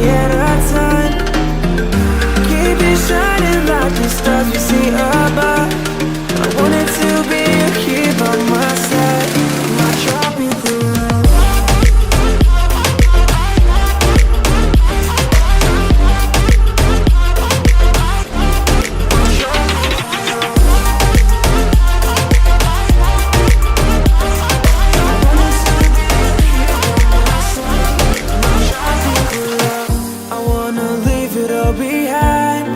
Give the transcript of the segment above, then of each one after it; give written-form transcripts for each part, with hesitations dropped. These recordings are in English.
at a time. Keep it shining like the stars we see above. I wanted to be here by my side. My tropical love. Behind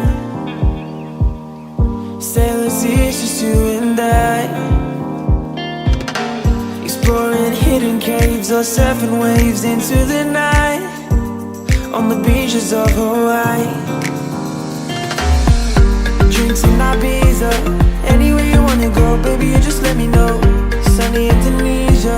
sailors, it's just you and I, exploring hidden caves or surfing waves into the night on the beaches of Hawaii. Drinks in Ibiza, anywhere you wanna go, baby, you just let me know. Sunny Indonesia,